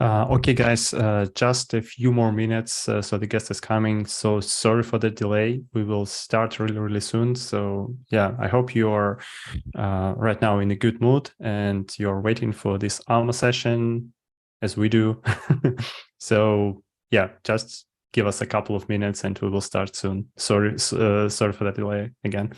Okay, guys, just a few more minutes. So the guest is coming. So sorry for the delay. We will start really soon. So yeah, I hope you are right now in a good mood and you're waiting for this ALMA session as we do. So yeah, just give us a couple of minutes and we will start soon. Sorry for the delay again.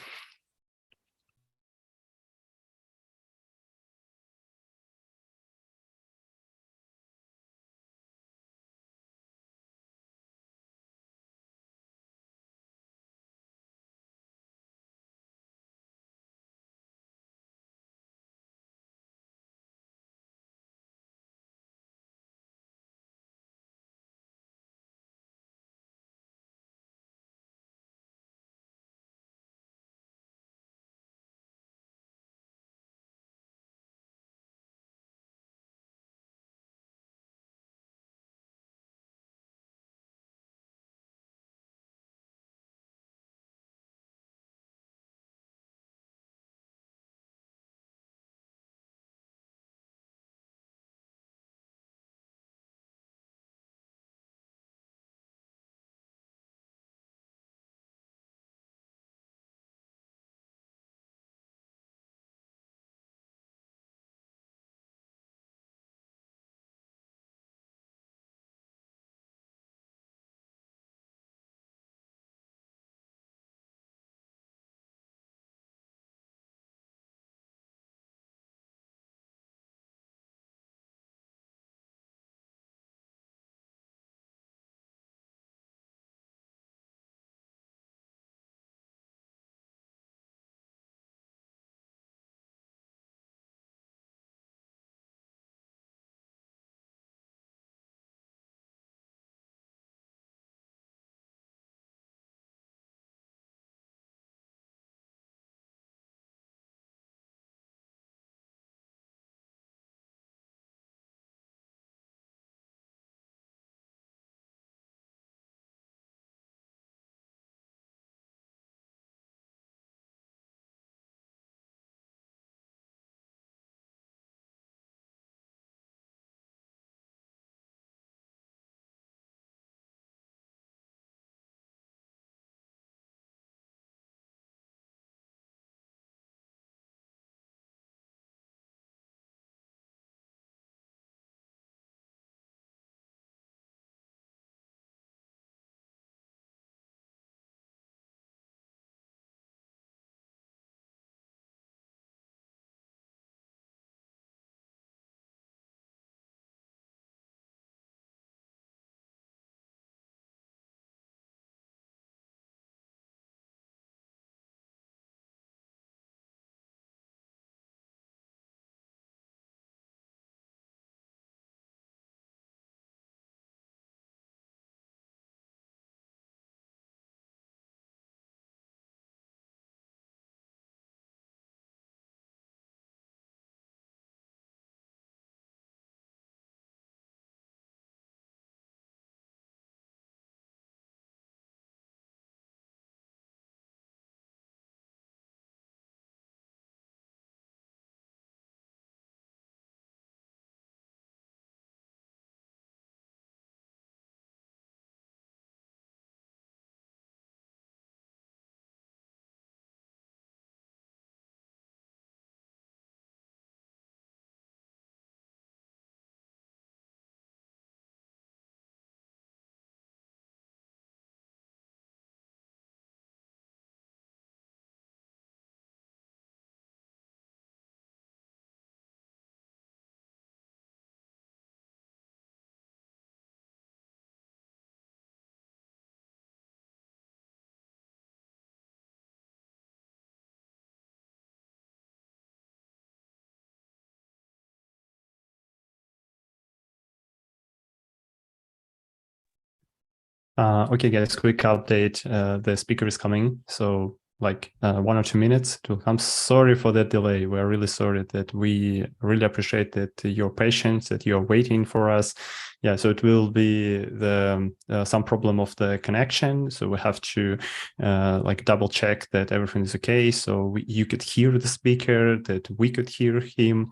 Okay, guys, quick update. The speaker is coming. So like 1 or 2 minutes to come. Sorry for that delay. We're really sorry. That we really appreciate that your patience, that you're waiting for us. Yeah, so it will be the some problem of the connection. So we have to like double check that everything is okay. So you could hear the speaker, that we could hear him.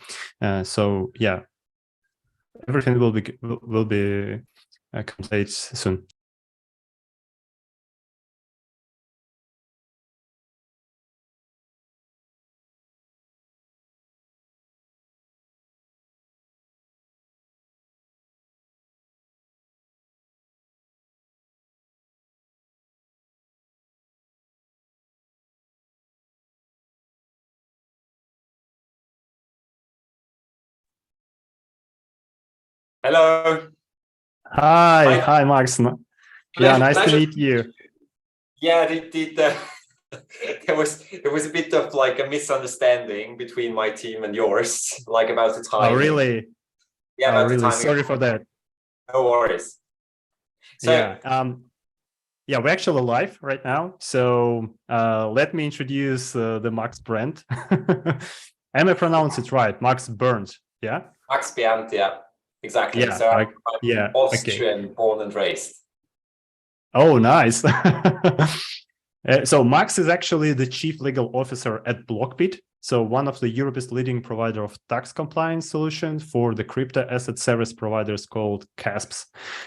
So yeah. everything will be complete soon. Hello. Hi, Max. Yeah, nice to meet you. Yeah, there was a bit of like a misunderstanding between my team and yours, like about the timing. Oh, really? Yeah, Oh, about really? the timing. Sorry for that. No worries. So, yeah, we're actually live right now. So let me introduce the Max Bernt. Am I pronounce it right? Max Bernt. Yeah. Max Bernt, yeah, exactly. Yeah. So I'm yeah. Austrian, Okay. born and raised. Oh, nice. So Max is actually the chief legal officer at Blockpit. So one of the Europe's leading provider of tax compliance solutions for the crypto asset service providers called CASPs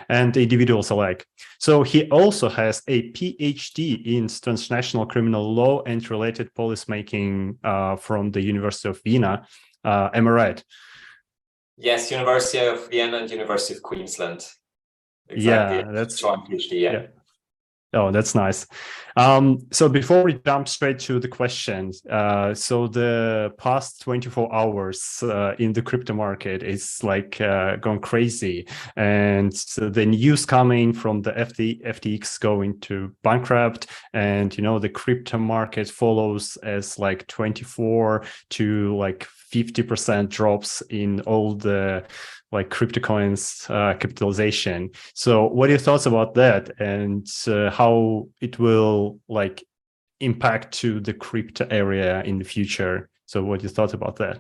and individuals alike. So he also has a PhD in transnational criminal law and related policymaking from the University of Vienna. Am I right? Yes, University of Vienna and University of Queensland. Exactly. Yeah, that's PhD. Yeah. Oh, that's nice. So before we jump straight to the questions, so the past 24 hours in the crypto market is like going crazy, and so the news coming from the FTX going to bankrupt, and the crypto market follows as like 24 to like 50% drops in all the like crypto coins capitalization. So what are your thoughts about that, and how it will like impact to the crypto area in the future? So what are your thoughts about that?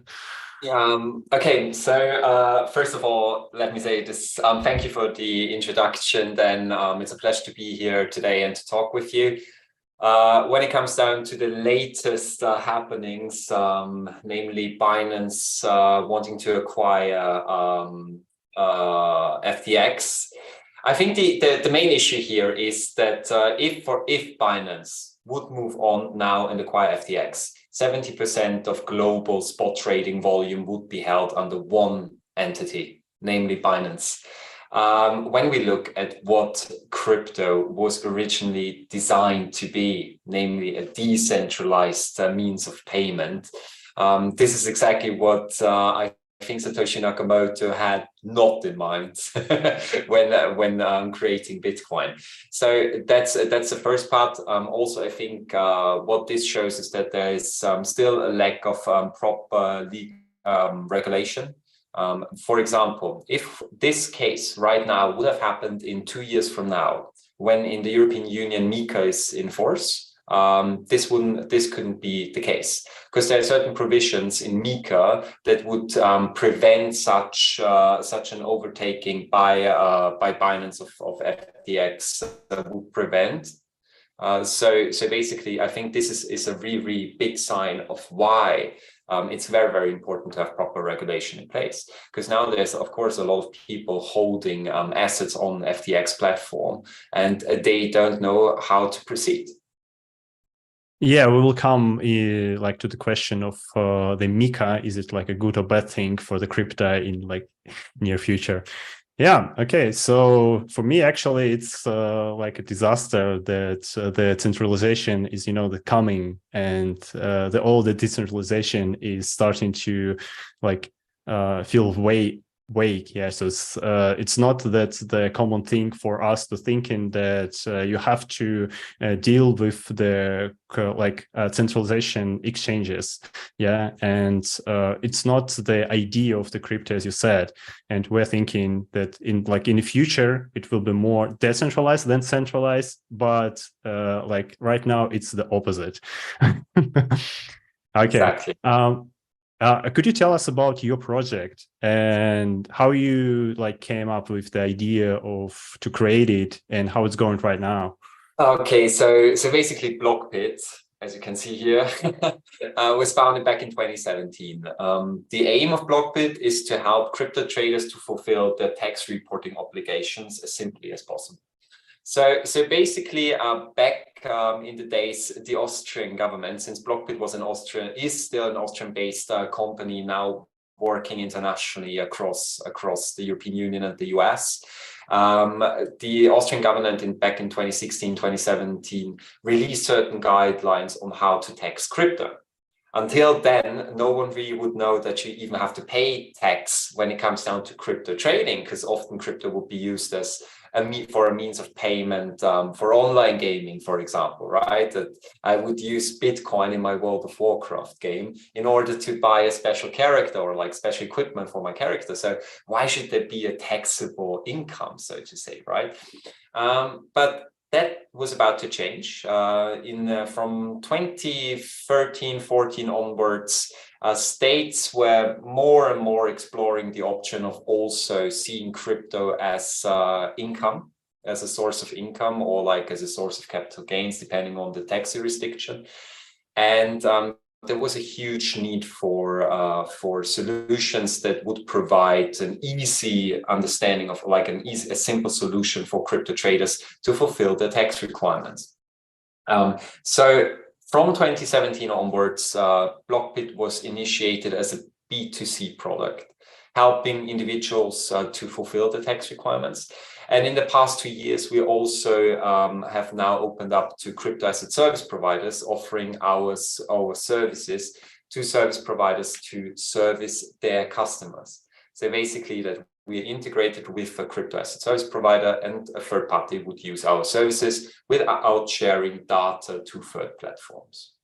Okay, so first of all, let me say this. Thank you for the introduction. Then it's a pleasure to be here today and to talk with you. When it comes down to the latest happenings, namely Binance wanting to acquire FTX, I think the main issue here is that if Binance would move on now and acquire FTX, 70% of global spot trading volume would be held under one entity, namely Binance. When we look at what crypto was originally designed to be, namely a decentralized means of payment, this is exactly what I think Satoshi Nakamoto had not in mind when creating Bitcoin. So that's the first part. Also, I think what this shows is that there is still a lack of proper legal regulation. For example, if this case right now would have happened in 2 years from now, when in the European Union MiCA is in force, this couldn't be the case, because there are certain provisions in MiCA that would prevent such an overtaking by Binance of FTX would prevent. So basically, I think this is a really, really big sign of why it's very, very important to have proper regulation in place, because now there's, of course, a lot of people holding assets on FTX platform, and they don't know how to proceed. Yeah, we will come like to the question of the MiCA. Is it like a good or bad thing for the crypto in like near future? Yeah. Okay. So for me, actually, it's like a disaster that the centralization is, the coming, and all the decentralization is starting to like feel wake. Yeah, so it's not that the common thing for us to thinking that you have to deal with the centralization exchanges. Yeah, and it's not the idea of the crypto, as you said, and we're thinking that in the future it will be more decentralized than centralized, but like right now it's the opposite. Okay. Exactly. Could you tell us about your project and how you came up with the idea to create it and how it's going right now? Okay, so basically Blockpit as you can see here, was founded back in 2017. The aim of Blockpit is to help crypto traders to fulfill their tax reporting obligations as simply as possible. So basically, back in the days, the Austrian government, since Blockpit is still an Austrian-based company now working internationally across the European Union and the US. The Austrian government back in 2016, 2017 released certain guidelines on how to tax crypto. Until then, no one really would know that you even have to pay tax when it comes down to crypto trading, because often crypto would be used as a means of payment for online gaming, for example, right? That I would use Bitcoin in my World of Warcraft game in order to buy a special character or like special equipment for my character. So why should there be a taxable income, so to say, right? But that was about to change from 2013-14 onwards. States were more and more exploring the option of also seeing crypto as income, as a source of income, or like as a source of capital gains, depending on the tax jurisdiction. And there was a huge need for solutions that would provide an easy understanding of like a simple solution for crypto traders to fulfill their tax requirements. So from 2017 onwards, Blockpit was initiated as a B2C product, helping individuals to fulfill the tax requirements. And in the past 2 years, we also have now opened up to crypto asset service providers, offering our services to service providers to service their customers. So basically that we are integrated with a crypto asset service provider, and a third party would use our services without sharing data to third platforms.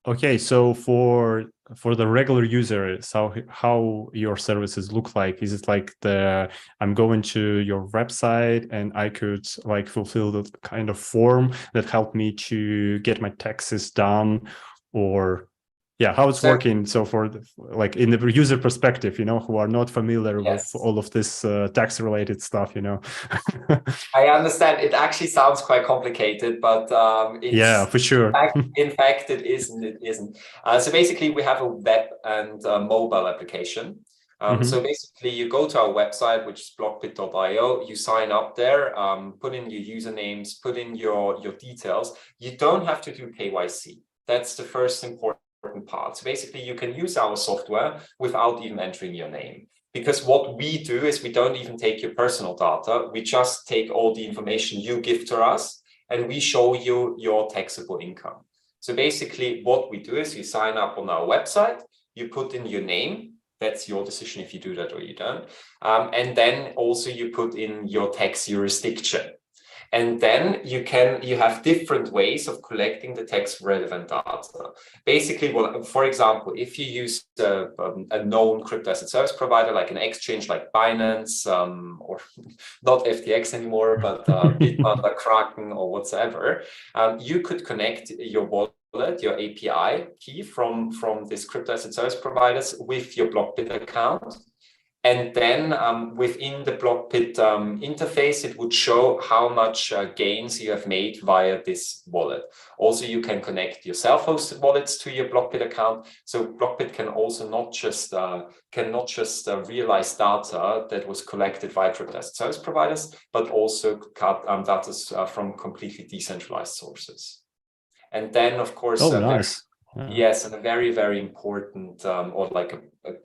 Okay, so for the regular user, so how your services look like? Is it like I'm going to your website and I could like fulfill the kind of form that helped me to get my taxes done, or yeah, how it's working? So for like in the user perspective, who are not familiar with all of this tax related stuff, I understand it actually sounds quite complicated, but yeah, for sure. in fact, it isn't. So basically, we have a web and mobile application. So basically, you go to our website, which is blockpit.io. You sign up there, put in your usernames, put in your details. You don't have to do KYC. That's the first important part. So basically, you can use our software without even entering your name. Because what we do is we don't even take your personal data. We just take all the information you give to us and we show you your taxable income. So basically what we do is you sign up on our website, you put in your name. That's your decision if you do that or you don't. And then also you put in your tax jurisdiction. And then you have different ways of collecting the tax relevant data. Basically, well, for example, if you use a known crypto asset service provider, like an exchange like Binance, or not FTX anymore, but Bitcoin, Kraken, or whatsoever, you could connect your wallet, your API key from this crypto asset service providers with your Blockpit account. And then within the Blockpit interface, it would show how much gains you have made via this wallet. Also, you can connect your self-hosted wallets to your Blockpit account. So Blockpit can also not just realize data that was collected via crypto asset service providers, but also data from completely decentralized sources. And then, of course, nice. Yes, and a very, very important or like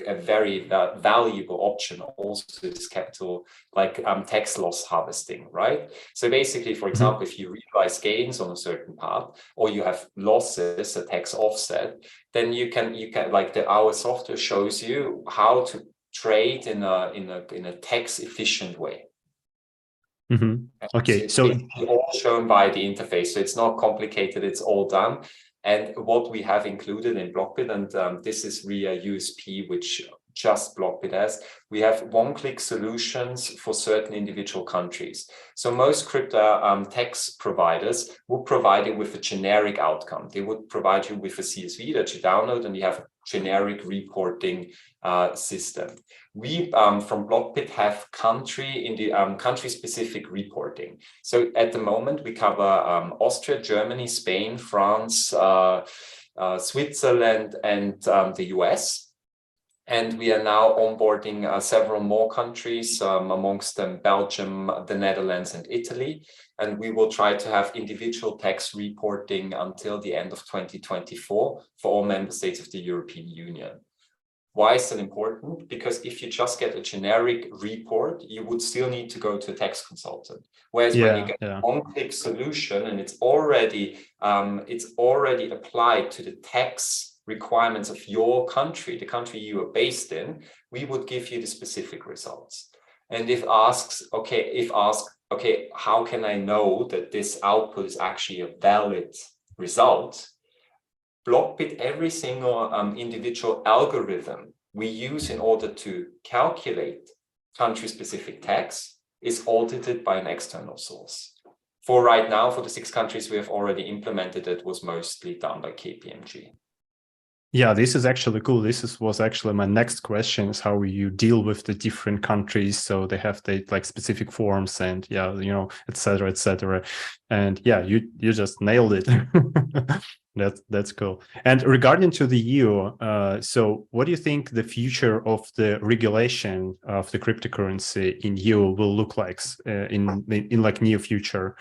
a very valuable option also is capital, like tax loss harvesting, right? So basically, for example, if you realize gains on a certain part, or you have losses, a tax offset, then you can like our software shows you how to trade in a tax efficient way. Okay, so it's all shown by the interface, so it's not complicated, it's all done. And what we have included in Blockpit, and this is really a USP which just Blockpit has, we have one-click solutions for certain individual countries. So most crypto tax providers will provide you with a generic outcome. They would provide you with a CSV that you download, and you have generic reporting system. We from Blockpit have country-specific reporting. So at the moment, we cover Austria, Germany, Spain, France, Switzerland, and the US. And we are now onboarding several more countries, amongst them Belgium, the Netherlands, and Italy. And we will try to have individual tax reporting until the end of 2024 for all member states of the European Union. Why is that important? Because if you just get a generic report, you would still need to go to a tax consultant. Whereas when you get a one-click solution and it's already applied to the tax requirements of your country, the country you are based in, we would give you the specific results. And if asked, how can I know that this output is actually a valid result? Blockpit, every single individual algorithm we use in order to calculate country-specific tax is audited by an external source. For right now, for the 6 countries we have already implemented, it was mostly done by KPMG. Yeah, this is actually cool. Was actually my next question, is how you deal with the different countries. So they have the like specific forms and et cetera, et cetera. And yeah, you just nailed it. That's cool. And regarding to the EU, so what do you think the future of the regulation of the cryptocurrency in EU will look like in like near future?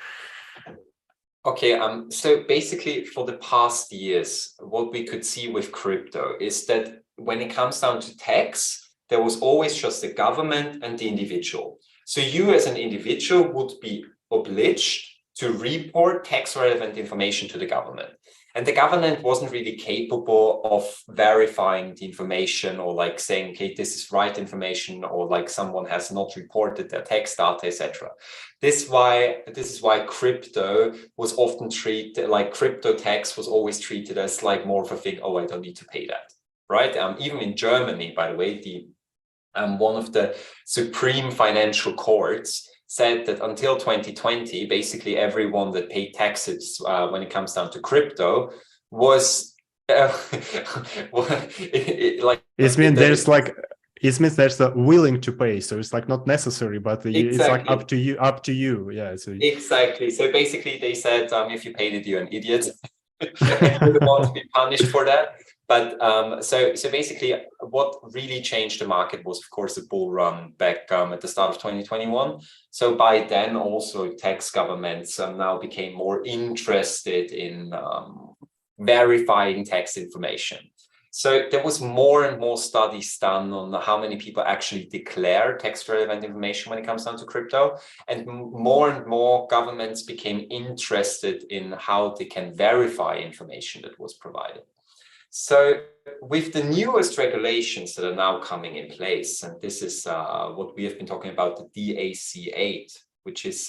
Okay, so basically for the past years, what we could see with crypto is that when it comes down to tax, there was always just the government and the individual. So you as an individual would be obliged to report tax relevant information to the government. And the government wasn't really capable of verifying the information or like saying, okay, this is right information, or like someone has not reported their tax data, etc. This is why crypto was often treated like crypto tax was always treated as like more of a thing. Oh, I don't need to pay that, right? Even in Germany, by the way, the one of the supreme financial courts said that until 2020, basically everyone that paid taxes when it comes down to crypto was it means there's a willing to pay, so it's like not necessary, but it's like up to you. Yeah, so exactly. So basically they said if you paid it, you're an idiot. And you would want to be punished for that. But so basically what really changed the market was, of course, the bull run back at the start of 2021. So by then also tax governments now became more interested in verifying tax information. So there was more and more studies done on how many people actually declare tax relevant information when it comes down to crypto. And more governments became interested in how they can verify information that was provided. So with the newest regulations that are now coming in place, and this is what we have been talking about, the DAC8, which is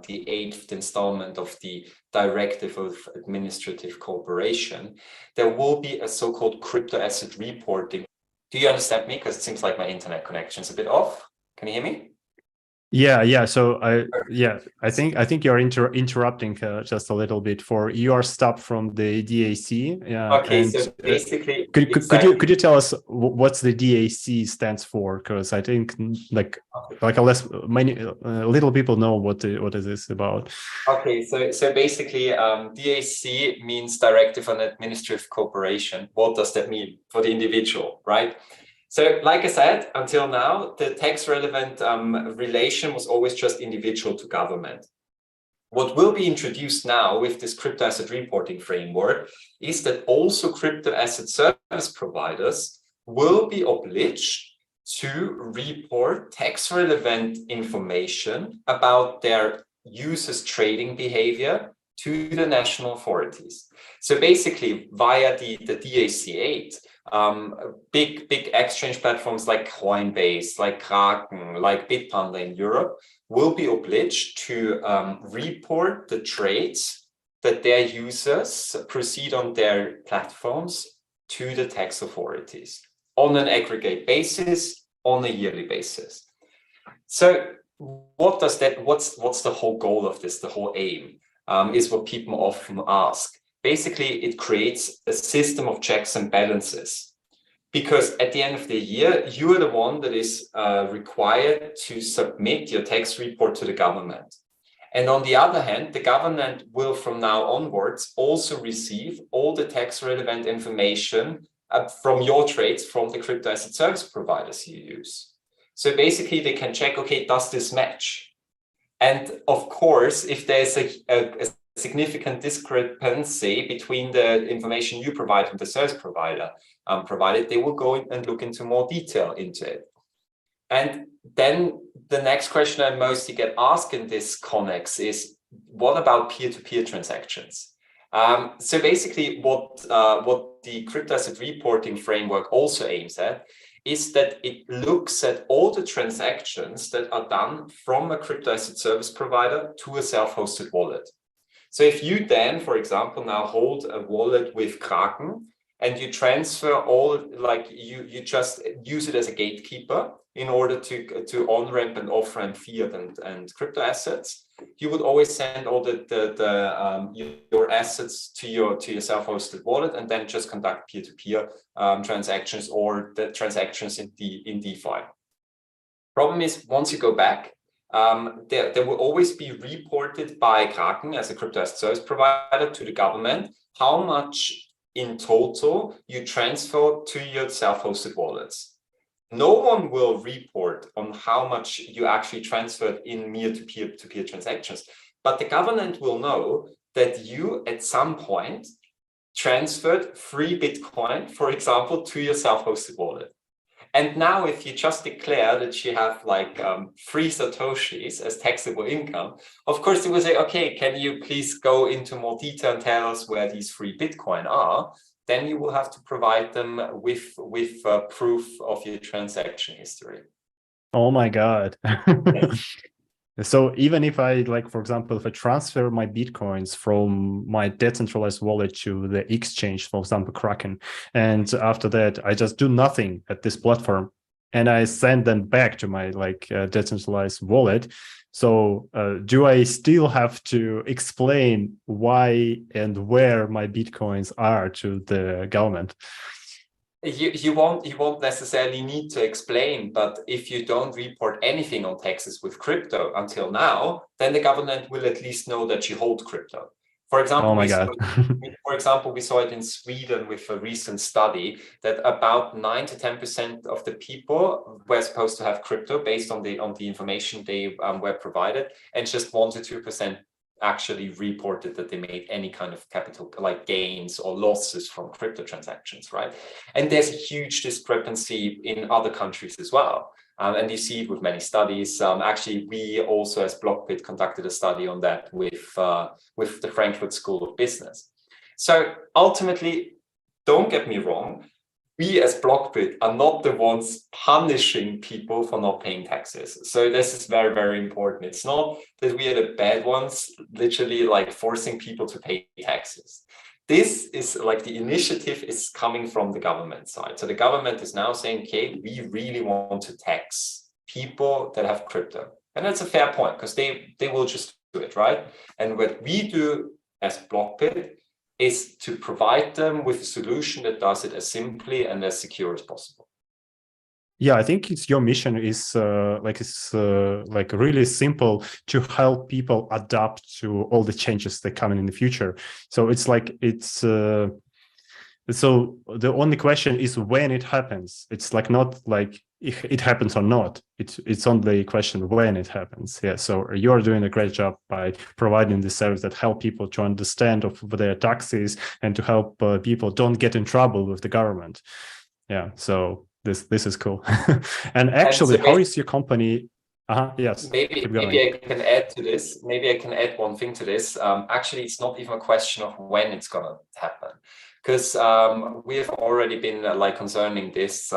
the 8th installment of the Directive of Administrative Cooperation, there will be a so-called crypto asset reporting. Do you understand me? Because it seems like my internet connection is a bit off. Can you hear me? Yeah. So I think you're interrupting just a little bit. You are stopped from the DAC. Yeah. Okay. And, so basically, could you tell us what's the DAC stands for? Because I think like many little people know what is this about. Okay. So basically, DAC means Directive on Administrative Cooperation. What does that mean for the individual, right? So like I said, until now, the tax relevant relation was always just individual to government. What will be introduced now with this crypto asset reporting framework is that also crypto asset service providers will be obliged to report tax relevant information about their users' trading behavior to the national authorities. So basically via the DAC8, big exchange platforms like Coinbase, like Kraken, like Bitpanda in Europe will be obliged to report the trades that their users proceed on their platforms to the tax authorities on an aggregate basis, on a yearly basis. So what does that, what's the whole goal of this, the whole aim? is what people often ask. Basically, it creates a system of checks and balances. Because at the end of the year, you are the one that is required to submit your tax report to the government. And on the other hand, the government will from now onwards also receive all the tax relevant information from your trades from the crypto asset service providers you use. So basically they can check, okay, does this match? And of course, if there's a significant discrepancy between the information you provide and the service provider provided, they will go in and look into more detail into it. And then the next question I mostly get asked in this connex is, what about peer-to-peer transactions? So basically what the crypto asset reporting framework also aims at is that it looks at all the transactions that are done from a crypto asset service provider to a self-hosted wallet. So if you then, for example, now hold a wallet with Kraken and you transfer all, like you just use it as a gatekeeper in order to on-ramp and off-ramp fiat and crypto assets, you would always send all your assets to your self-hosted wallet and then just conduct peer-to-peer transactions or the transactions in DeFi. Problem is, once you go back, there will always be reported by Kraken as a crypto asset service provider to the government how much in total you transfer to your self-hosted wallets. No one will report on how much you actually transferred in peer-to-peer transactions, but the government will know that you at some point transferred free Bitcoin, for example, to your self-hosted wallet. And now if you just declare that you have like free Satoshis as taxable income, of course they will say, okay, can you please go into more detail and tell us where these free Bitcoin are? Then you will have to provide them with proof of your transaction history. Oh my God. So even if I, like, for example, if I transfer my Bitcoins from my decentralized wallet to the exchange, for example, Kraken, and after that, I just do nothing at this platform and I send them back to my decentralized wallet. So do I still have to explain why and where my Bitcoins are to the government? You won't necessarily need to explain, but if you don't report anything on taxes with crypto until now, then the government will at least know that you hold crypto. For example, oh my God. We saw it in Sweden with a recent study that about 9 to 10% of the people were supposed to have crypto based on the information they were provided, and just 1 to 2% actually reported that they made any kind of capital like gains or losses from crypto transactions, right? And there's a huge discrepancy in other countries as well. And you see it with many studies. Actually, we also as Blockpit conducted a study on that with the Frankfurt School of Business. So ultimately, don't get me wrong, we as Blockpit are not the ones punishing people for not paying taxes. So this is very, very important. It's not that we are the bad ones, literally like forcing people to pay taxes. This is like the initiative is coming from the government side. So the government is now saying, okay, we really want to tax people that have crypto. And that's a fair point because they will just do it, right? And what we do as Blockpit is to provide them with a solution that does it as simply and as secure as possible. Yeah, I think it's your mission is like really simple to help people adapt to all the changes that come in the future. So it's like so the only question is when it happens. It's like not like if it happens or not. It's only a question when it happens. Yeah. So you're doing a great job by providing the service that help people to understand of their taxes and to help people don't get in trouble with the government. Yeah. So this is cool. And actually, and so how is your company? Yes. Maybe I can add to this. Maybe I can add one thing to this. Actually, it's not even a question of when it's going to happen. because we have already been concerning this.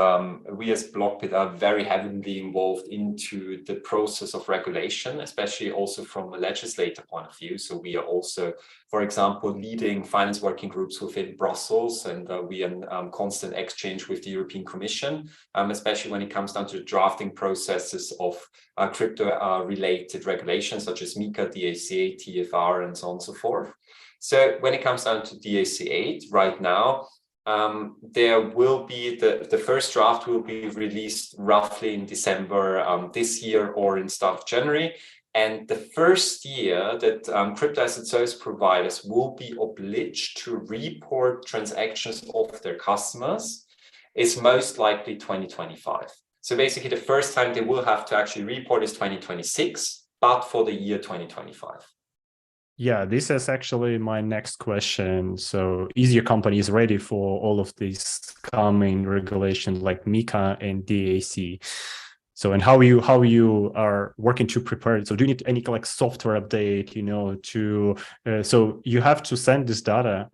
We as Blockpit are very heavily involved into the process of regulation, especially also from a legislator point of view. So we are also, for example, leading finance working groups within Brussels, and we are in constant exchange with the European Commission, especially when it comes down to the drafting processes of crypto-related regulations such as MiCA, DAC8, TFR, and so on and so forth. So when it comes down to DAC8 right now, there will be the first draft will be released roughly in December this year or in start of January. And the first year that crypto asset service providers will be obliged to report transactions of their customers is most likely 2025. So basically the first time they will have to actually report is 2026, but for the year 2025. Yeah, this is actually my next question. So is your company ready for all of these coming regulations like MiCA and DAC? So, and how you are working to prepare it? So do you need any like software update, you know, to, so you have to send this data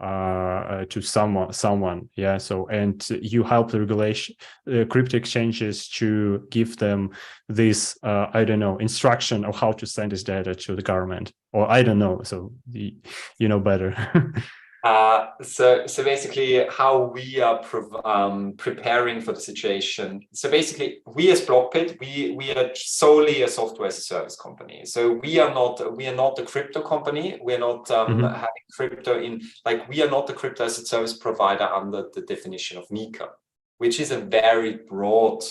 to someone, yeah. So, and you help the regulation, crypto exchanges to give them this, I don't know, instruction of how to send this data to the government, or I don't know. So you know better. So basically how we are preparing for the situation. So basically we as Blockpit, we are solely a software as a service company. So we are not a crypto company. We're not having crypto in, like, we are not the crypto as a service provider under the definition of MiCA, which is a very broad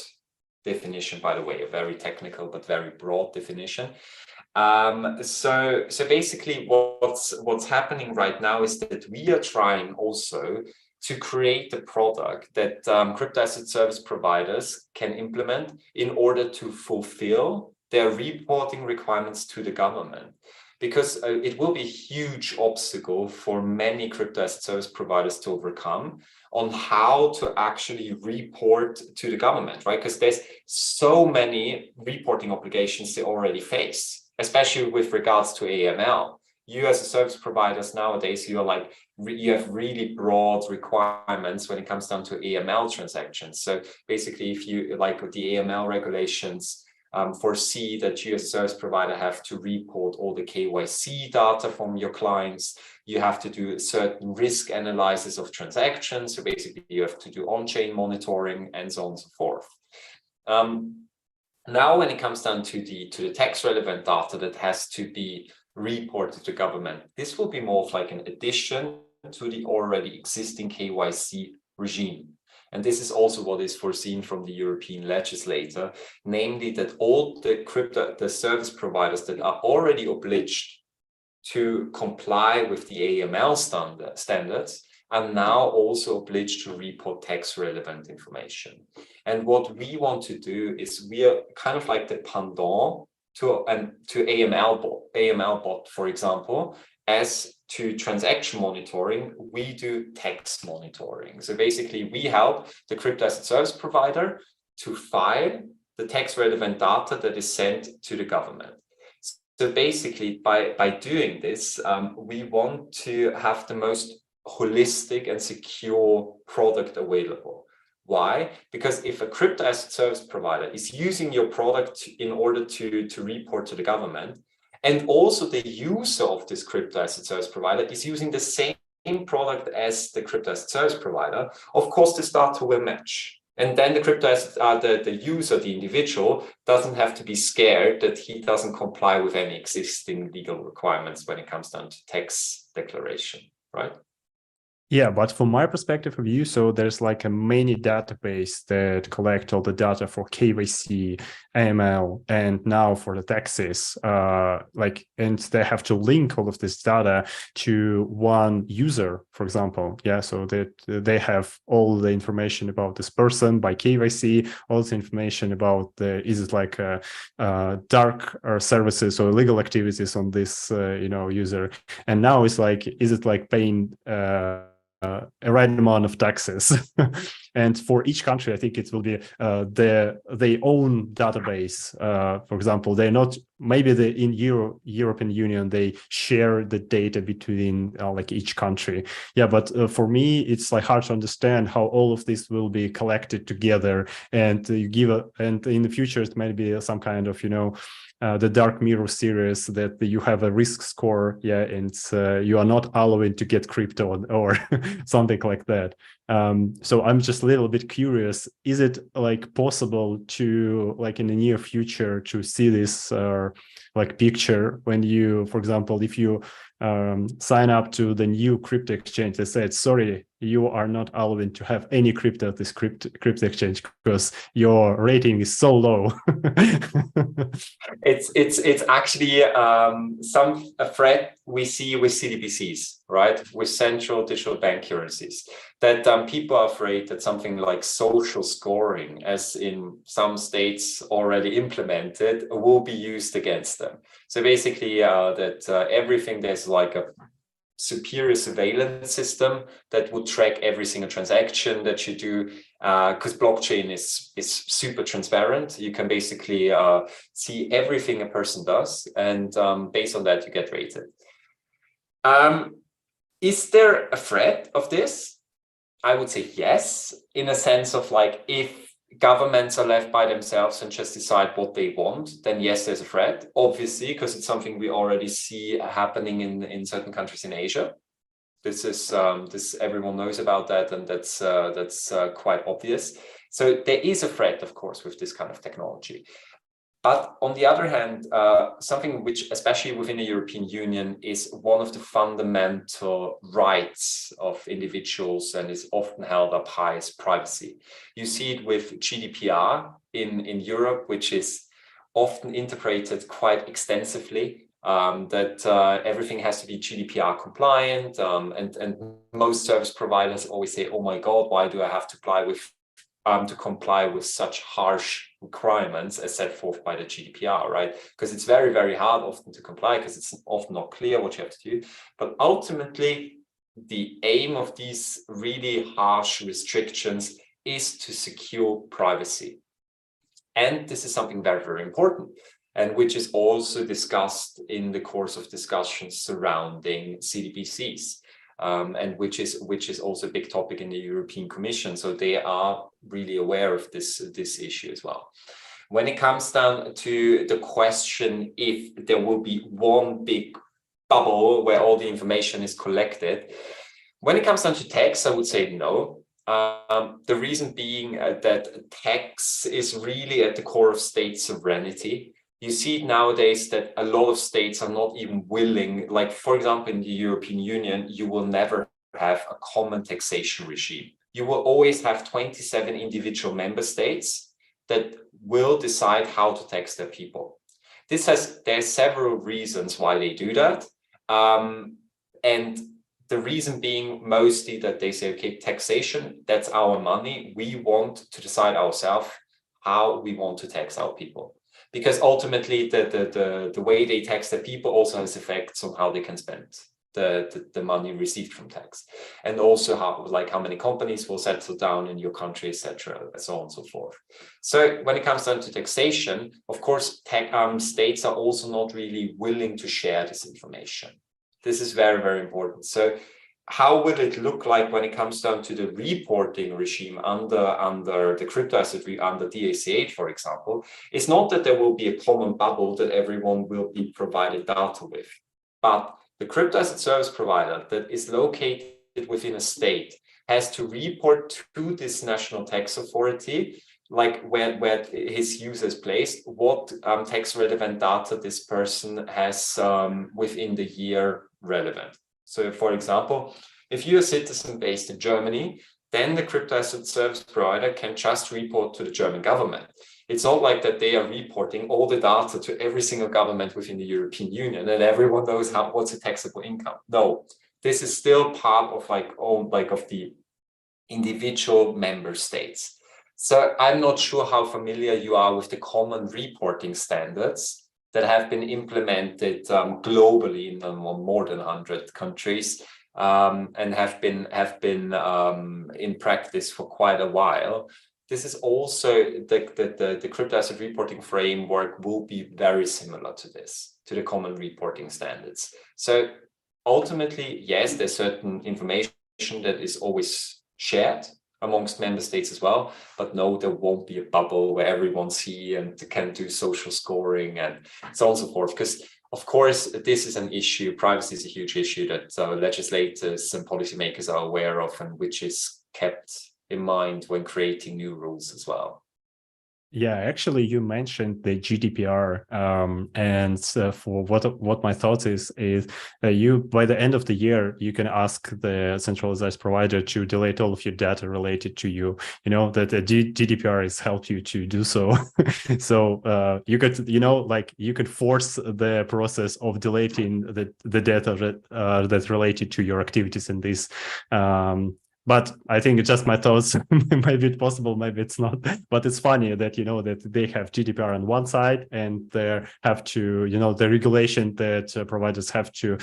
definition, by the way, a very technical but very broad definition. So basically what's happening right now is that we are trying also to create a product that crypto asset service providers can implement in order to fulfill their reporting requirements to the government. Because it will be a huge obstacle for many crypto asset service providers to overcome on how to actually report to the government, right? Because there's so many reporting obligations they already face, especially with regards to AML. You as a service providers nowadays, you have really broad requirements when it comes down to AML transactions. So basically, if you like the AML regulations foresee that you as a service provider have to report all the KYC data from your clients, you have to do a certain risk analysis of transactions. So basically, you have to do on-chain monitoring and so on and so forth. Now, when it comes down to the tax relevant data that has to be reported to government, this will be more of like an addition to the already existing KYC regime. And this is also what is foreseen from the European legislator, namely that all the service providers that are already obliged to comply with the AML standards are now also obliged to report tax relevant information. And what we want to do is we are kind of like the pendant to AMLBot, for example. As to transaction monitoring, we do tax monitoring. So basically, we help the crypto asset service provider to file the tax relevant data that is sent to the government. So basically, by doing this, we want to have the most holistic and secure product available. Why? Because if a crypto asset service provider is using your product in order to report to the government, and also the user of this crypto asset service provider is using the same product as the crypto asset service provider, of course, this data will match. And then the crypto asset, the user, the individual, doesn't have to be scared that he doesn't comply with any existing legal requirements when it comes down to tax declaration, right? Yeah, but from my perspective of view, so there's like a mini database that collect all the data for KYC, AML, and now for the taxes. And they have to link all of this data to one user, for example. Yeah, so that they have all the information about this person by KYC, all the information about is it like dark services or illegal activities on this user, and now it's like, is it like paying a right amount of taxes? And for each country, I think it will be their own database. For example, they're not, maybe in European Union, they share the data between like each country. Yeah, but for me, it's like hard to understand how all of this will be collected together, and and in the future it might be some kind of, you know, the Dark Mirror series that you have a risk score, yeah, and you are not allowed to get crypto or something like that. So I'm just a little bit curious, is it like possible to, like in the near future, to see this like picture when you, for example, if you sign up to the new crypto exchange, they said, sorry, you are not allowed to have any crypto at this crypto exchange because your rating is so low. It's actually a threat we see with CBDCs, right? With central digital bank currencies, that people are afraid that something like social scoring, as in some states already implemented, will be used against them. So basically that everything, there's like a superior surveillance system that would track every single transaction that you do, because blockchain is super transparent. You can basically see everything a person does, and based on that you get rated. Is there a threat of this? I would say yes, in a sense of like, if governments are left by themselves and just decide what they want, then yes, there's a threat, obviously, because it's something we already see happening in certain countries in Asia. This is everyone knows about that, and that's quite obvious. So there is a threat, of course, with this kind of technology. But on the other hand, something which, especially within the European Union, is one of the fundamental rights of individuals and is often held up high, is privacy. You see it with GDPR in Europe, which is often interpreted quite extensively, that everything has to be GDPR compliant, and most service providers always say, oh my God, why do I have to comply with such harsh requirements as set forth by the GDPR, right? Because it's very, very hard often to comply, because it's often not clear what you have to do. But ultimately, the aim of these really harsh restrictions is to secure privacy. And this is something very, very important, and which is also discussed in the course of discussions surrounding CBDCs. And which is also a big topic in the European Commission. So they are really aware of this issue as well. When it comes down to the question if there will be one big bubble where all the information is collected, when it comes down to tax, I would say no. The reason being that tax is really at the core of state sovereignty. You see nowadays that a lot of states are not even willing, like, for example, in the European Union, you will never have a common taxation regime. You will always have 27 individual member states that will decide how to tax their people. There's several reasons why they do that. And the reason being mostly that they say, okay, taxation, that's our money. We want to decide ourselves how we want to tax our people. Because ultimately, the way they tax their people also has effects on how they can spend the money received from tax, and also how many companies will settle down in your country, etc., and so on and so forth. So when it comes down to taxation, of course, states are also not really willing to share this information. This is very, very important. So how will it look like when it comes down to the reporting regime under the crypto asset, under DAC8, for example? It's not that there will be a common bubble that everyone will be provided data with, but the crypto asset service provider that is located within a state has to report to this national tax authority, like where his user is placed, what tax relevant data this person has within the year relevant. So, for example, if you're a citizen based in Germany, then the crypto asset service provider can just report to the German government. It's not like that they are reporting all the data to every single government within the European Union and everyone knows what's a taxable income. No, this is still part of of the individual member states. So I'm not sure how familiar you are with the common reporting standards that have been implemented globally in more than 100 countries. and have been in practice for quite a while. This is also the crypto asset reporting framework will be very similar to this, to the common reporting standards. So ultimately, yes, there's certain information that is always shared amongst member states as well, but no, there won't be a bubble where everyone see and can do social scoring and so on and so forth. Because of course, this is an issue. Privacy is a huge issue that legislators and policymakers are aware of, and which is kept in mind when creating new rules as well. Yeah, actually, you mentioned the GDPR, and for what my thoughts is you by the end of the year you can ask the centralized provider to delete all of your data related to you. You know that the GDPR has helped you to do so. So you could, you could force the process of deleting the data that's related to your activities in this. But I think it's just my thoughts. Maybe it's possible, maybe it's not. But it's funny that, that they have GDPR on one side and they have to, the regulation that providers have to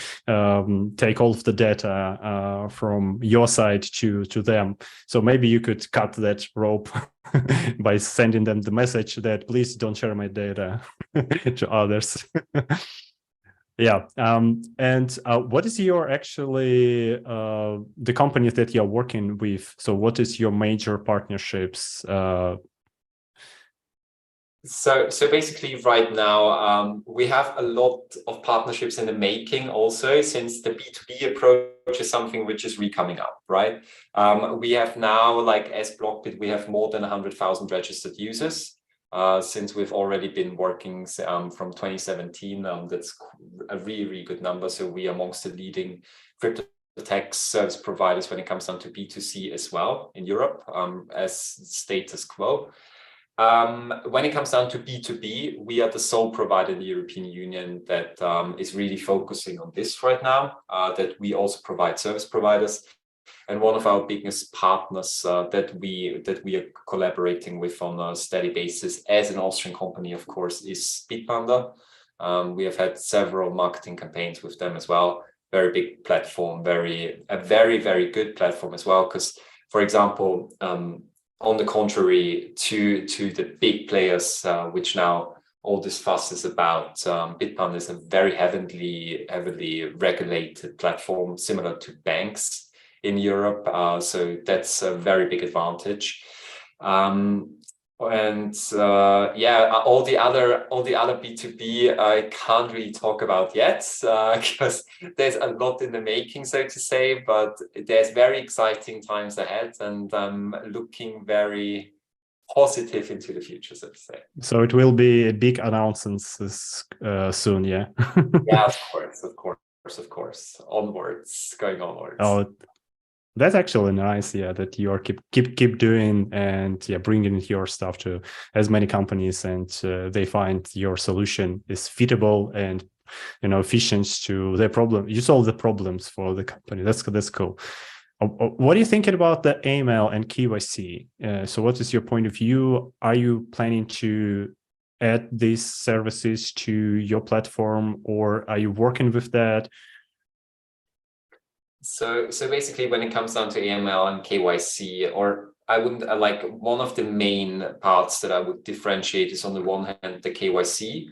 take all of the data from your side to them. So maybe you could cut that rope by sending them the message that please don't share my data to others. Yeah. And what is your actually the companies that you're working with? So what is your major partnerships? So basically right now, we have a lot of partnerships in the making also, since the B2B approach is something which is coming up, right? We have now, like as Blockpit, we have more than 100,000 registered users. Since we've already been working from 2017, that's a really, really good number. So we are amongst the leading crypto tech service providers when it comes down to B2C as well in Europe, as status quo. When it comes down to B2B, we are the sole provider in the European Union that is really focusing on this right now, that we also provide service providers. And one of our biggest partners that we are collaborating with on a steady basis as an Austrian company, of course, is Bitpanda. We have had several marketing campaigns with them as well. Very big platform, a very, very good platform as well. Because, for example, on the contrary to the big players, which now all this fuss is about, Bitpanda is a very heavily regulated platform, similar to banks in Europe, so that's a very big advantage. All the other B2B I can't really talk about yet, because there's a lot in the making, so to say. But there's very exciting times ahead, and I'm looking very positive into the future, so to say. So it will be big announcements soon, yeah. Yeah, of course, going onwards. Oh, that's actually nice, yeah, that you are keep doing and bringing your stuff to as many companies, and they find your solution is fitable and efficient to their problem. You solve the problems for the company. That's cool. What are you thinking about the AML and KYC? So what is your point of view? Are you planning to add these services to your platform, or are you working with that? So basically, when it comes down to AML and KYC, or I wouldn't like, one of the main parts that I would differentiate is on the one hand the KYC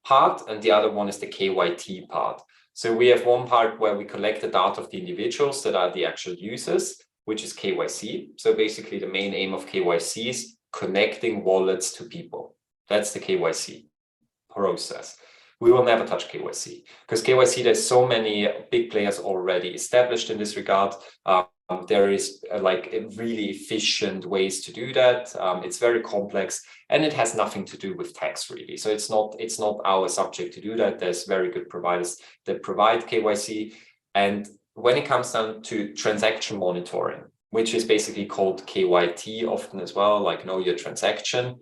part, and the other one is the KYT part. So we have one part where we collect the data of the individuals that are the actual users, which is KYC. So basically, the main aim of KYC is connecting wallets to people. That's the KYC process. We will never touch KYC, because KYC, there's so many big players already established in this regard. There is really efficient ways to do that. It's very complex, and it has nothing to do with tax, really. So it's not our subject to do that. There's very good providers that provide KYC. And when it comes down to transaction monitoring, which is basically called KYT often as well, like know your transaction,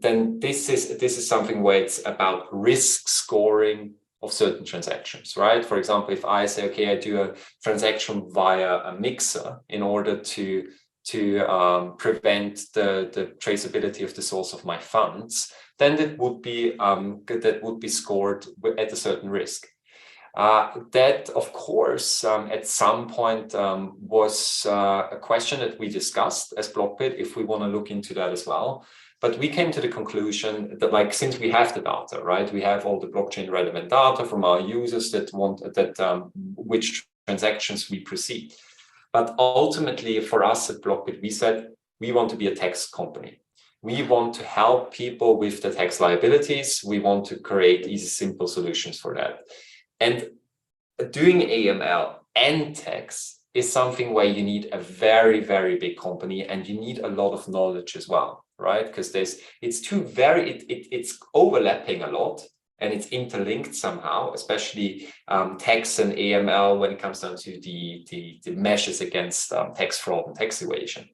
then this is something where it's about risk scoring of certain transactions, right? For example, if I say, okay, I do a transaction via a mixer in order to prevent the traceability of the source of my funds, then that would be scored at a certain risk. That, of course, at some point was a question that we discussed as Blockpit, if we want to look into that as well. But we came to the conclusion that, like, since we have the data, right, we have all the blockchain relevant data from our users that want which transactions we proceed. But ultimately, for us at Blockpit, we said we want to be a tax company. We want to help people with the tax liabilities. We want to create easy, simple solutions for that. And doing AML and tax is something where you need a very, very big company, and you need a lot of knowledge as well, right? Because it's overlapping a lot, and it's interlinked somehow, especially tax and AML when it comes down to the measures against tax fraud and tax evasion.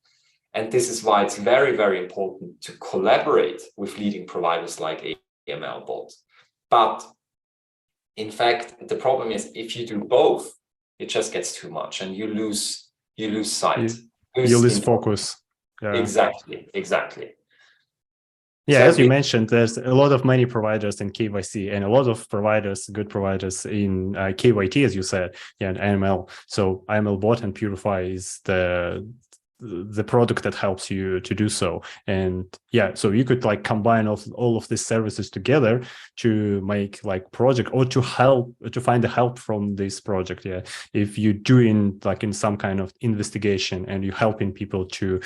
And this is why it's very, very important to collaborate with leading providers like AMLBot. But in fact, the problem is if you do both, it just gets too much, and you lose sight. You lose focus. Yeah. Exactly. Yeah, so as you mentioned, there's a lot of many providers in KYC and a lot of providers, good providers in KYT, as you said, yeah, and AML. So AMLBot and PureFi is the product that helps you to do so. And yeah, so you could like combine all of these services together to make like project, or to find the help from this project. Yeah, if you're doing like in some kind of investigation and you're helping people to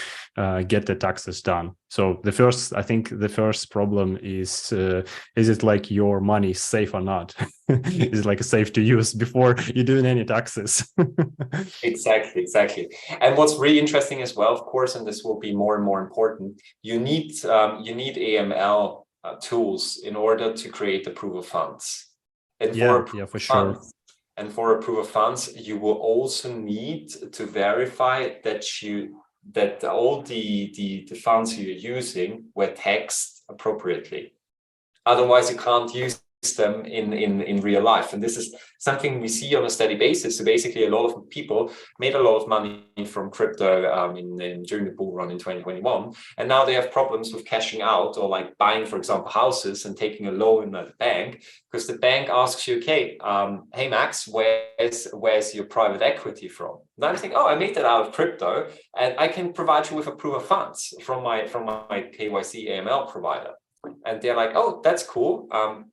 get the taxes done. So I think the first problem is it like your money safe or not? Is it like safe to use before you're doing any taxes? Exactly. And what's really interesting as well, of course, and this will be more and more important, you need AML tools in order to create the proof of funds. And for sure. And for a proof of funds, you will also need to verify that all the funds you're using were taxed appropriately. Otherwise, you can't use them in real life. And this is something we see on a steady basis. So basically, a lot of people made a lot of money from crypto during the bull run in 2021. And now they have problems with cashing out, or like buying, for example, houses and taking a loan at the bank, because the bank asks you, okay, hey, Max, where's your private equity from? And I'm thinking, oh, I made that out of crypto, and I can provide you with a proof of funds from my KYC AML provider. And they're like, oh, that's cool.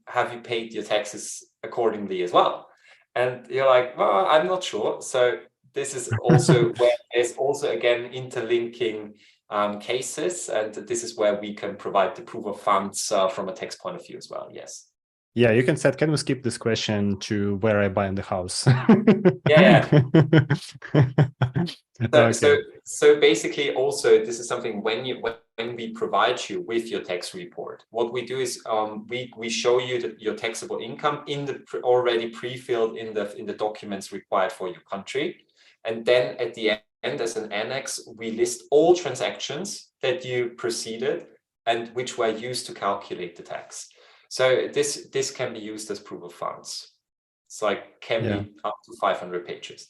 Have you paid your taxes accordingly as well? And you're like, well, I'm not sure. So this is also where there's also, again, interlinking cases. And this is where we can provide the proof of funds from a tax point of view as well. Yes. Yeah, you can set, can we skip this question to where I buy in the house? Yeah. Okay. So basically, also, this is something when we provide you with your tax report, what we do is we show you your taxable income already pre-filled in the documents required for your country, and then at the end, as an annex, we list all transactions that you proceeded and which were used to calculate the tax. So this can be used as proof of funds. It's like can be up to 500 pages.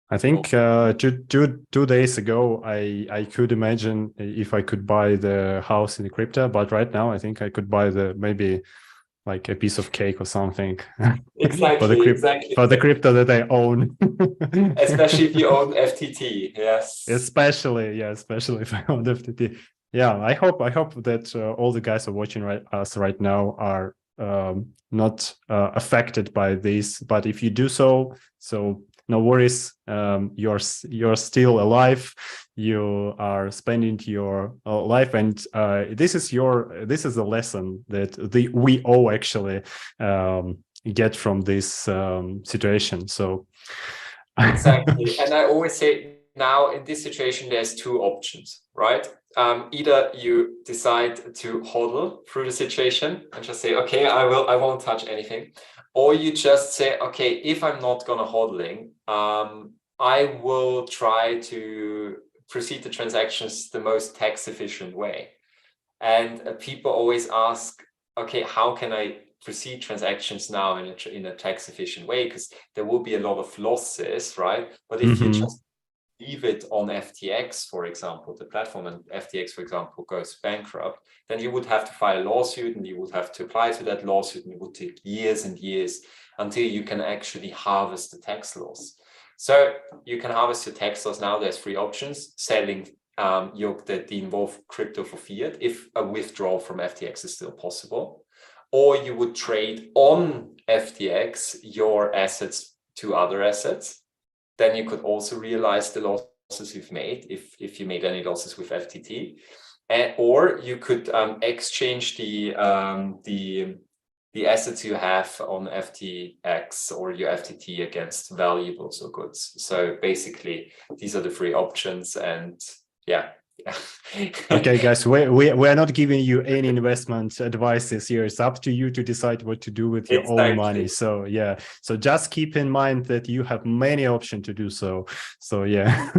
I think 2 days ago, I could imagine if I could buy the house in the crypto, but right now I think I could buy maybe like a piece of cake or something. Exactly. For the crypto that I own. Especially if you own FTT, yes. Especially if I own FTT. Yeah, I hope that all the guys who are watching us right now are not affected by this. But if you do so no worries. You're still alive. You are spending your life, and this is a lesson that we all actually get from this situation. So exactly, and I always say now in this situation there's two options, right? Either you decide to hodl through the situation and just say, okay, I won't touch anything. Or you just say, okay, if I'm not gonna hodling, I will try to proceed the transactions the most tax efficient way. And people always ask, okay, how can I proceed transactions now in a tax efficient way? Because there will be a lot of losses, right? But if you just leave it on FTX, for example, the platform, and FTX, for example, goes bankrupt, then you would have to file a lawsuit and you would have to apply to that lawsuit, and it would take years and years until you can actually harvest the tax loss. So you can harvest your tax loss now. There's three options: selling the involved crypto for fiat, if a withdrawal from FTX is still possible, or you would trade on FTX your assets to other assets. Then you could also realize the losses you've made if you made any losses with FTT, or you could exchange the assets you have on FTX or your FTT against valuables or goods. So basically, these are the three options, and yeah. Okay, guys, we are not giving you any investment advices here. It's up to you to decide what to do with your own money. So yeah, so just keep in mind that you have many options to do so. So yeah.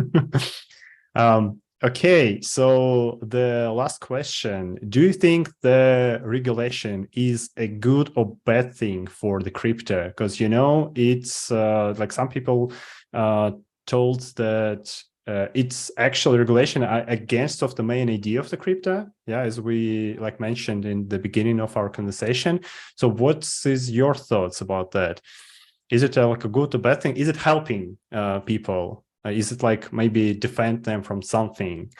Okay, so the last question: do you think the regulation is a good or bad thing for the crypto? Because it's like some people told that it's actually regulation against of the main idea of the crypto, as we mentioned in the beginning of our conversation. So what is your thoughts about that? Is it a good or bad thing? Is it helping people? Is it maybe defend them from something?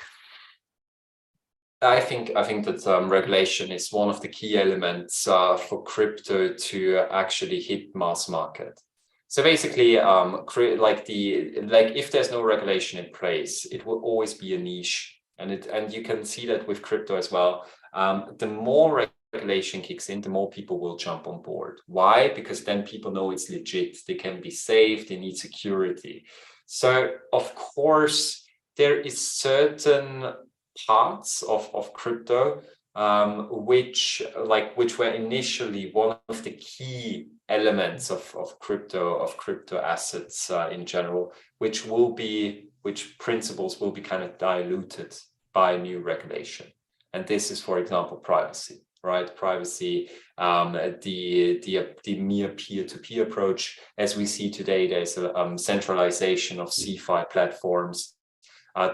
I think that regulation is one of the key elements for crypto to actually hit mass market. So basically, if there's no regulation in place, it will always be a niche, and you can see that with crypto as well. The more regulation kicks in, the more people will jump on board. Why? Because then people know it's legit. They can be safe. They need security. So of course, there is certain parts of crypto which were initially one of the key elements of crypto assets in general, which principles will be kind of diluted by new regulation. And this is, for example, privacy, right? Privacy, the mere peer-to-peer approach. As we see today, there's a centralization of CeFi platforms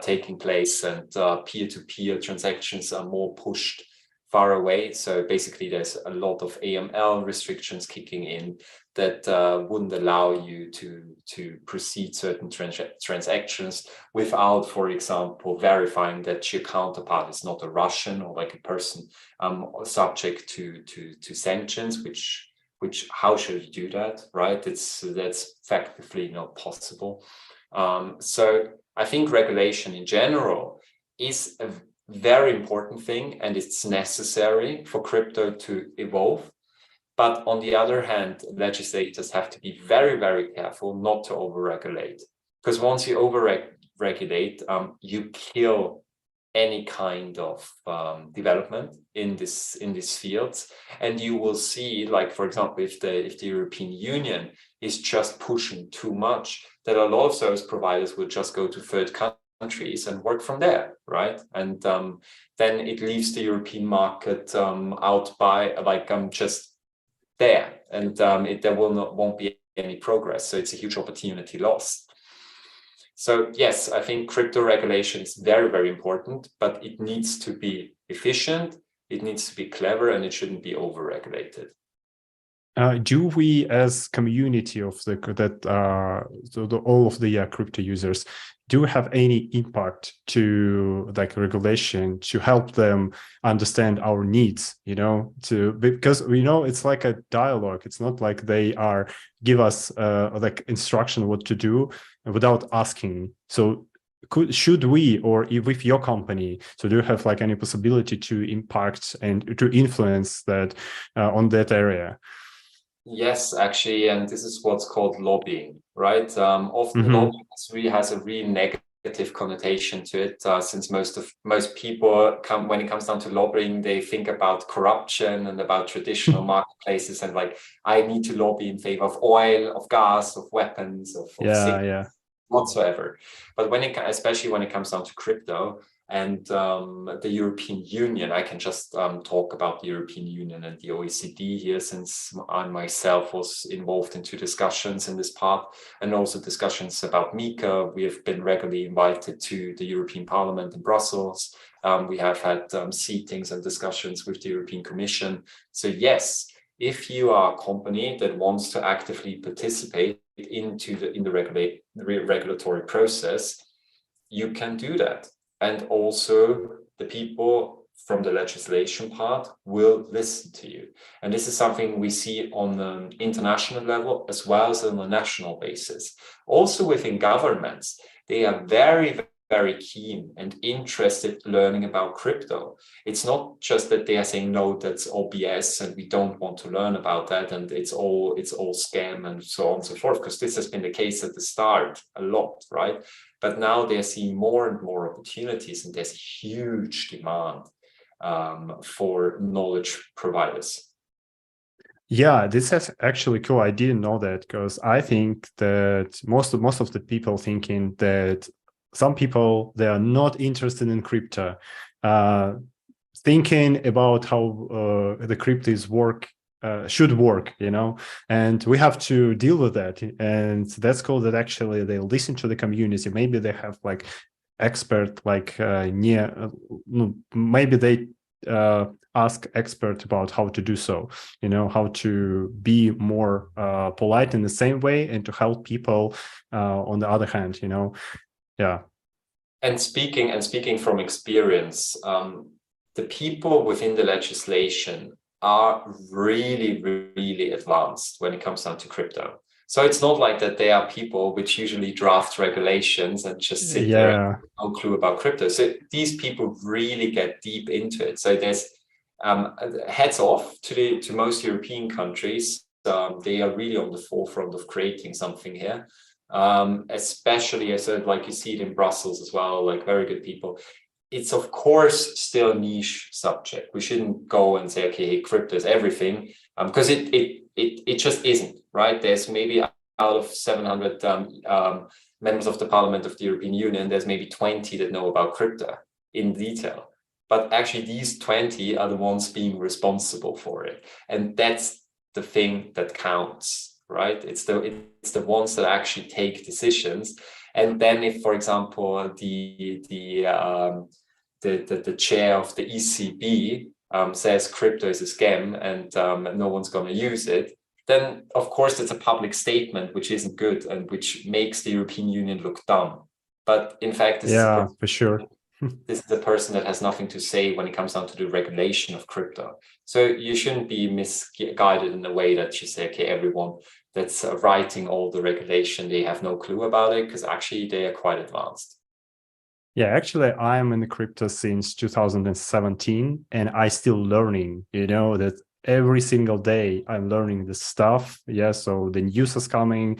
taking place, and peer-to-peer transactions are more pushed far away. So basically, there's a lot of AML restrictions kicking in that wouldn't allow you to proceed certain transactions without, for example, verifying that your counterpart is not a Russian or a person subject to sanctions. Which how should you do that, right? That's effectively not possible. So I think regulation in general is a very important thing, and it's necessary for crypto to evolve. But on the other hand, legislators have to be very, very careful not to overregulate, because once you overregulate, you kill any kind of development in these fields. And you will see, for example, if the European Union is just pushing too much, that a lot of service providers will just go to third countries and work from there, right? And then it leaves the European market out by just there, and there won't be any progress. So it's a huge opportunity lost. So yes, I think crypto regulation is very, very important, but it needs to be efficient, it needs to be clever, and it shouldn't be over-regulated. Do we, as community of all of the crypto users, do have any impact to regulation to help them understand our needs? Because it's like a dialogue. It's not like they are give us instruction what to do without asking. So should we, or with your company, so do you have any possibility to impact and to influence that on that area? Yes, actually, and this is what's called lobbying, right? Often lobbying has a really negative connotation to it, since most people when it comes down to lobbying, they think about corruption and about traditional marketplaces, and I need to lobby in favor of oil, of gas, of weapons, of whatsoever. But especially when it comes down to crypto, And the European Union, I can just talk about the European Union and the OECD here, since I myself was involved in 2 discussions in this part, and also discussions about MiCA. We have been regularly invited to the European Parliament in Brussels. We have had seatings and discussions with the European Commission. So yes, if you are a company that wants to actively participate in the regulatory process, you can do that. And also the people from the legislation part will listen to you. And this is something we see on an international level as well as on a national basis. Also within governments, they are very, very keen and interested learning about crypto. It's not just that they are saying, no, that's all BS and we don't want to learn about that and it's all scam and so on and so forth, because this has been the case at the start a lot, right? But now they're seeing more and more opportunities, and there's huge demand for knowledge providers. Yeah, this is actually cool. I didn't know that, because I think that most of the people thinking that some people, they are not interested in crypto, thinking about how the crypto should work, and we have to deal with that. And that's cool that actually they listen to the community. Maybe they have like expert, like maybe they ask expert about how to do so, how to be more polite in the same way and to help people on the other hand, yeah. And speaking from experience, the people within the legislation are really, really advanced when it comes down to crypto. So it's not like that they are people which usually draft regulations and just sit there and have no clue about crypto. So these people really get deep into it. So there's heads off to most European countries. They are really on the forefront of creating something here. Especially, I said, like you see it in Brussels as well, like very good people. It's of course still a niche subject. We shouldn't go and say, okay, hey, crypto is everything, because it just isn't, right? There's maybe out of 700 members of the Parliament of the European Union, there's maybe 20 that know about crypto in detail. But actually these 20 are the ones being responsible for it. And that's the thing that counts, right? It's the ones that actually take decisions. And then if, for example, the chair of the ECB says crypto is a scam and no one's going to use it, then of course it's a public statement which isn't good and which makes the European Union look dumb. But in fact, this for sure. This is the person that has nothing to say when it comes down to the regulation of crypto. So you shouldn't be misguided in a way that you say, okay, everyone that's writing all the regulation, they have no clue about it, because actually they are quite advanced. Yeah, actually, I'm in the crypto since 2017, and I still learning, that every single day I'm learning this stuff. Yeah, so the news is coming.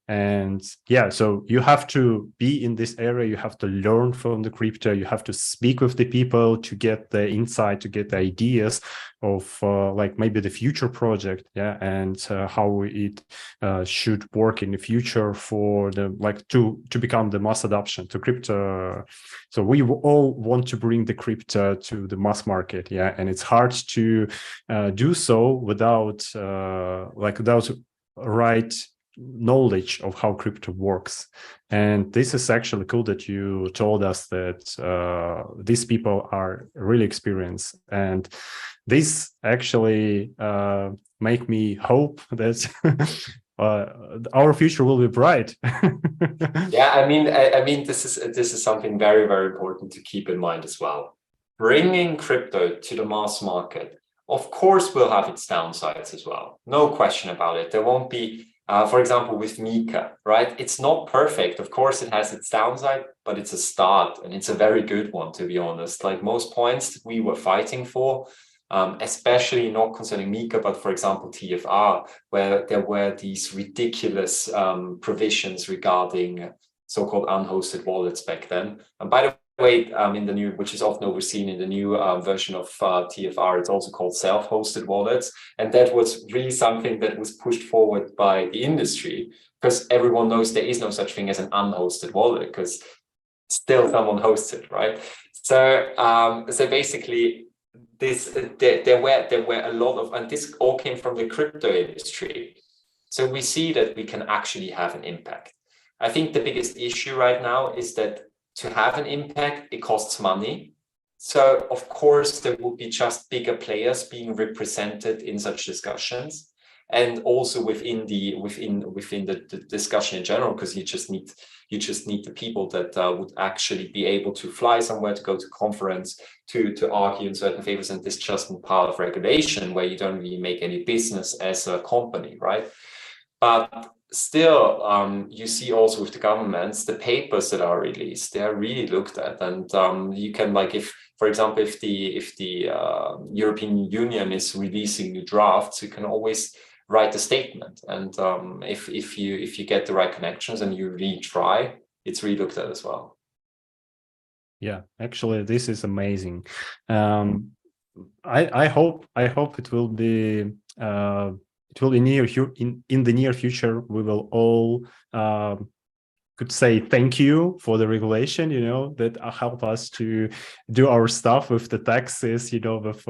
And yeah, so you have to be in this area, you have to learn from the crypto, you have to speak with the people to get the insight, to get the ideas of like maybe the future project, yeah, and how it should work in the future for the to become the mass adoption to crypto. So we all want to bring the crypto to the mass market, yeah, and it's hard to do so without without right knowledge of how crypto works. And this is actually cool that you told us that these people are really experienced, and this actually make me hope that our future will be bright. Yeah, I mean this is something very, very important to keep in mind as well. Bringing crypto to the mass market, of course, will have its downsides as well, no question about it. There won't be for example, with MiCA, right? It's not perfect. Of course, it has its downside, but it's a start, and it's a very good one, to be honest. Like most points that we were fighting for, especially not concerning MiCA, but for example, TFR, where there were these ridiculous provisions regarding so-called unhosted wallets back then. And by the way, in the new, which is often overseen in the new version of TFR, it's also called self-hosted wallets. And that was really something that was pushed forward by the industry, because everyone knows there is no such thing as an unhosted wallet, because still someone hosts it, right? So basically, there were a lot of, and this all came from the crypto industry. So we see that we can actually have an impact. I think the biggest issue right now is that to have an impact, it costs money. So of course there will be just bigger players being represented in such discussions, and also within the discussion in general, because you just need the people that would actually be able to fly somewhere, to go to conference, to argue in certain favors, and this just part of regulation where you don't really make any business as a company, right? But still, you see also with the governments, the papers that are released, they are really looked at, and you can, like, if, for example, if the European Union is releasing new drafts, you can always write a statement, and if you get the right connections and you really try, it's really looked at as well. Yeah, actually, this is amazing. I hope it will be. It will in the near future. We will all could say thank you for the regulation, that help us to do our stuff with the taxes, with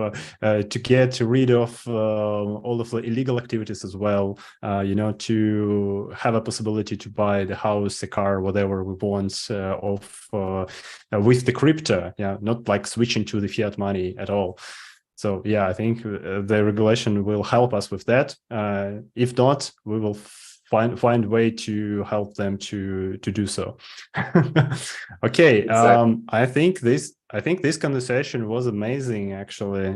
to get rid of all of the illegal activities as well, to have a possibility to buy the house, the car, whatever we want with the crypto, not like switching to the fiat money at all. So yeah, I think the regulation will help us with that. If not, we will find way to help them to do so. Okay, exactly. I think this conversation was amazing. Actually,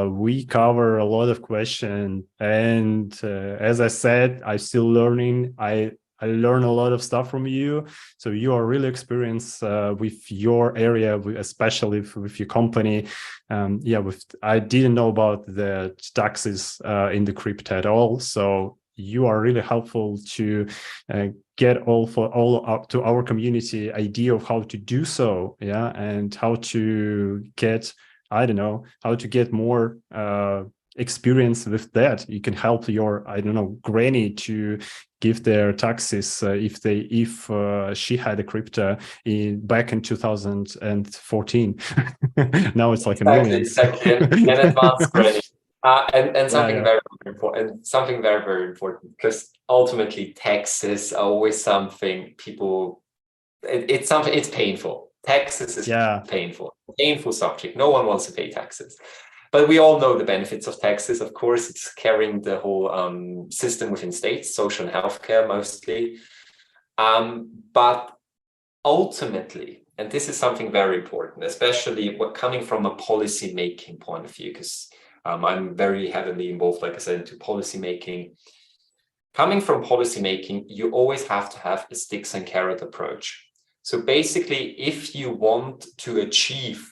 we cover a lot of questions, and as I said, I'm still learning. I learn a lot of stuff from you. So you are really experienced with your area, especially with your company. I didn't know about the taxes in the crypto at all. So you are really helpful to get to our community idea of how to do so, and how to get, I don't know, how to get more experience with that. You can help your, I don't know, granny to give their taxes if she had a crypto back in 2014. Now it's like millions. Exactly. An advanced granny. And something very important, very important, because ultimately taxes are always something people, it's painful. Taxes is painful subject. No one wants to pay taxes. But we all know the benefits of taxes. Of course, it's carrying the whole system within states, social and healthcare mostly. But ultimately, and this is something very important, especially coming from a policy-making point of view, because I'm very heavily involved, like I said, into policy making. Coming from policy making, you always have to have a sticks and carrot approach. So basically, if you want to achieve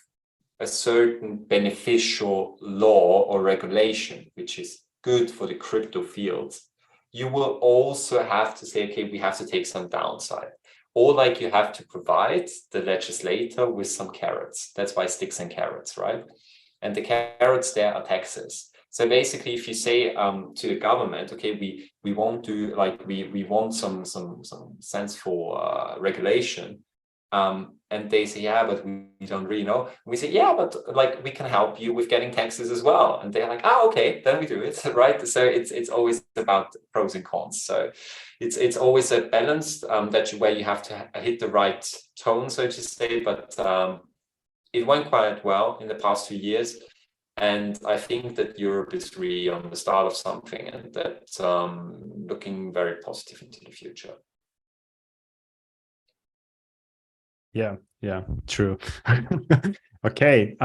a certain beneficial law or regulation, which is good for the crypto fields, you will also have to say, okay, we have to take some downside. Or like you have to provide the legislator with some carrots. That's why sticks and carrots, right? And the carrots there are taxes. So basically, if you say to the government, okay, we want to, like, we want some sense for regulation, and they say, yeah, but we don't really know. And we say, yeah, but like we can help you with getting taxes as well. And they're like, oh, okay, then we do it, right? So it's always about pros and cons. So it's always a balance where you have to hit the right tone, so to say, but it went quite well in the past 2 years, and I think that Europe is really on the start of something, and that's looking very positive into the future. Yeah, true. Okay,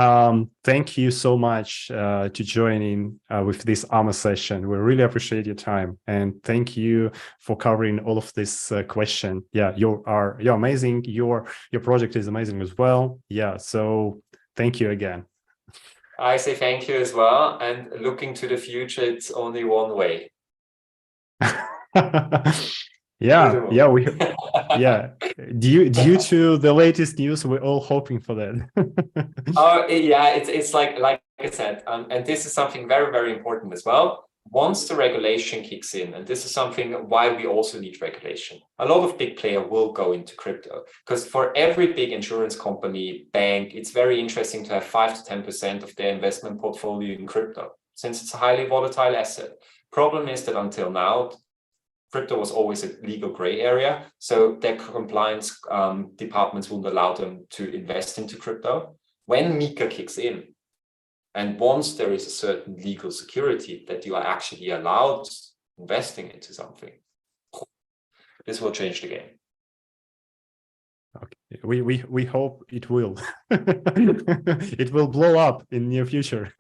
thank you so much to joining with this AMA session. We really appreciate your time, and thank you for covering all of this question. Yeah, you're amazing. Your project is amazing as well. Yeah, so thank you again. I say thank you as well, and looking to the future, it's only one way. Due to the latest news, we're all hoping for that. Oh yeah, it's like I said, and this is something very, very important as well. once the regulation kicks in, and this is something why we also need regulation, a lot of big players will go into crypto, because for every big insurance company, bank, it's very interesting to have 5 to 10% of their investment portfolio in crypto, since it's a highly volatile asset. Problem is that until now, crypto was always a legal gray area, so their compliance departments wouldn't allow them to invest into crypto. When MiCA kicks in, and once there is a certain legal security that you are actually allowed investing into something, this will change the game. Okay, we hope it will. It will blow up in near future.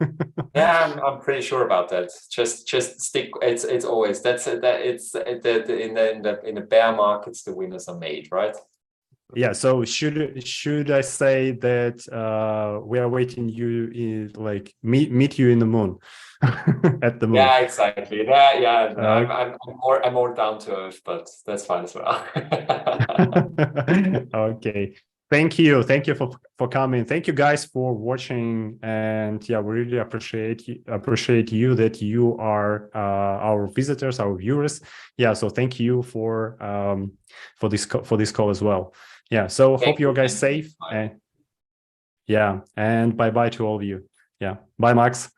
Yeah, I'm pretty sure about that. Just stick. It's always in the bear markets the winners are made, right? Yeah. So should I say that we are waiting you in, like meet you in the moon at the moon? Yeah, exactly. Yeah. I'm more down to earth, but that's fine as well. Okay. Thank you for coming. Thank you guys for watching, and yeah, we really appreciate you that you are our visitors, our viewers. Yeah, so thank you for this call as well. Yeah, so hope you guys safe, and yeah, and bye to all of you. Yeah, bye Max.